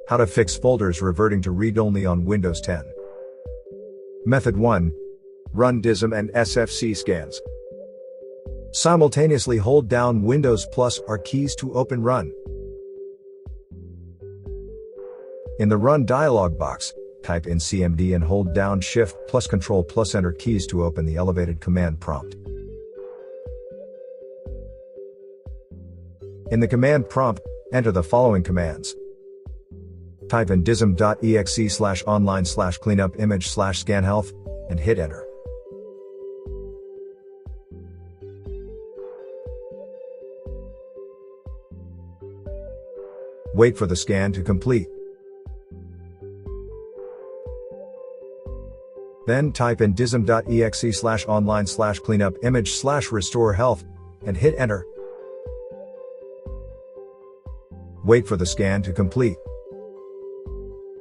How to fix folders reverting to read-only on Windows 10. Method 1. Run Dism and SFC scans. Simultaneously hold down Windows plus R keys to open Run. In the Run dialog box, type in CMD and hold down Shift plus Control plus Enter keys to open the elevated command prompt. In the command prompt, enter the following commands. Type in dism.exe/online/cleanupimage/scanhealth and hit enter. Wait for the scan to complete. Then type in dism.exe/online/cleanupimage/restore-health and hit enter. Wait for the scan to complete.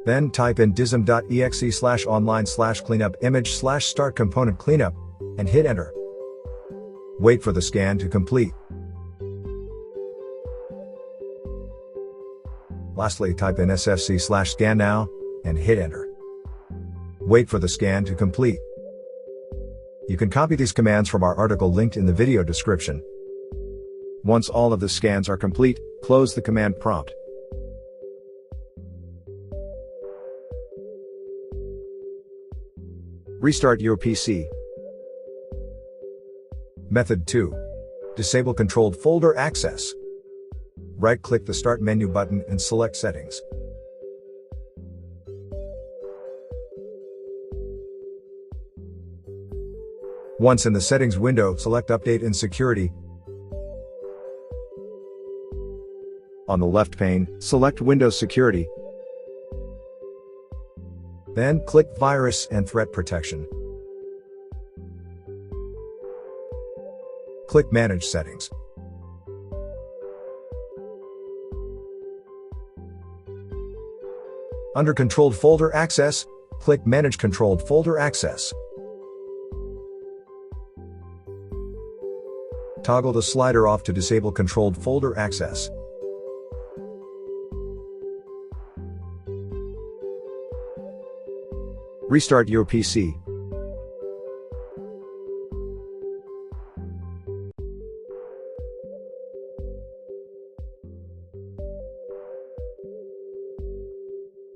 Then type in dism.exe/online/cleanupimage/start-component-cleanup and hit enter. Wait for the scan to complete. Lastly, type in sfc/scan now and hit enter. Wait for the scan to complete. You can copy these commands from our article linked in the video description. Once all of the scans are complete, close the command prompt. Restart your PC. Method 2. Disable controlled folder access. Right-click the Start menu button and select Settings. Once in the Settings window, select Update and Security. On the left pane, select Windows Security. Then click Virus and Threat Protection. Click Manage Settings. Under Controlled Folder Access, click Manage Controlled Folder Access. Toggle the slider off to disable controlled folder access. Restart your PC.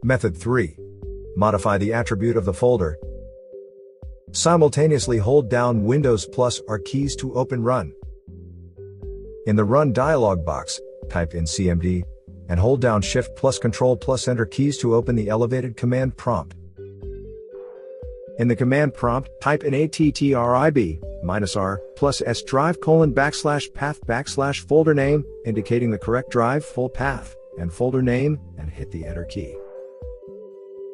Method 3. Modify the attribute of the folder. Simultaneously hold down Windows plus R keys to open Run. In the Run dialog box, type in CMD and hold down Shift plus Control plus Enter keys to open the elevated command prompt. In the command prompt, type in attrib-r plus s drive /path /folder name, indicating the correct drive full path and folder name, and hit the Enter key.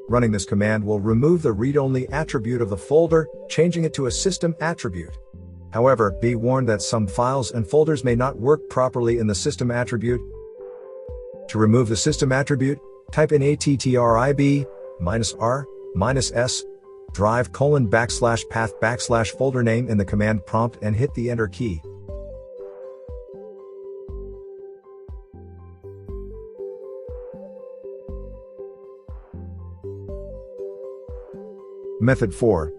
Running this command will remove the read-only attribute of the folder, changing it to a system attribute. However, be warned that some files and folders may not work properly in the system attribute. To remove the system attribute, type in attrib-r-s drive /path /folder name in the command prompt and hit the Enter key. Method 4.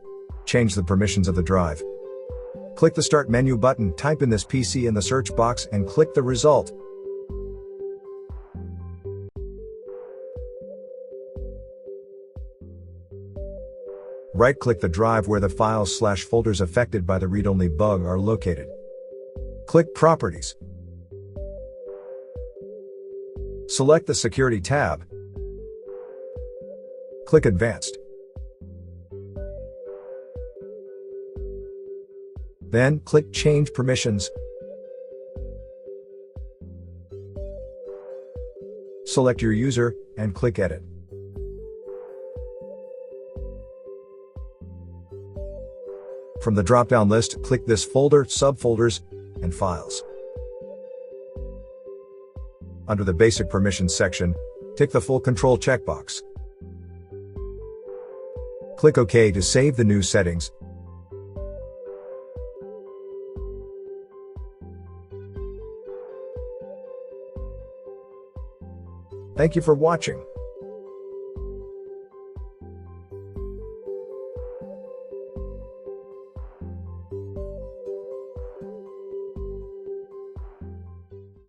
Change the permissions of the drive. Click the Start menu button, type in this PC in the search box and click the result. Right-click the drive where the files/folders affected by the read-only bug are located. Click Properties. Select the Security tab. Click Advanced. Then, click Change Permissions. Select your user, and click Edit. From the drop-down list, click this folder, subfolders, and files. Under the Basic Permissions section, tick the Full Control checkbox. Click OK to save the new settings. Thank you for watching.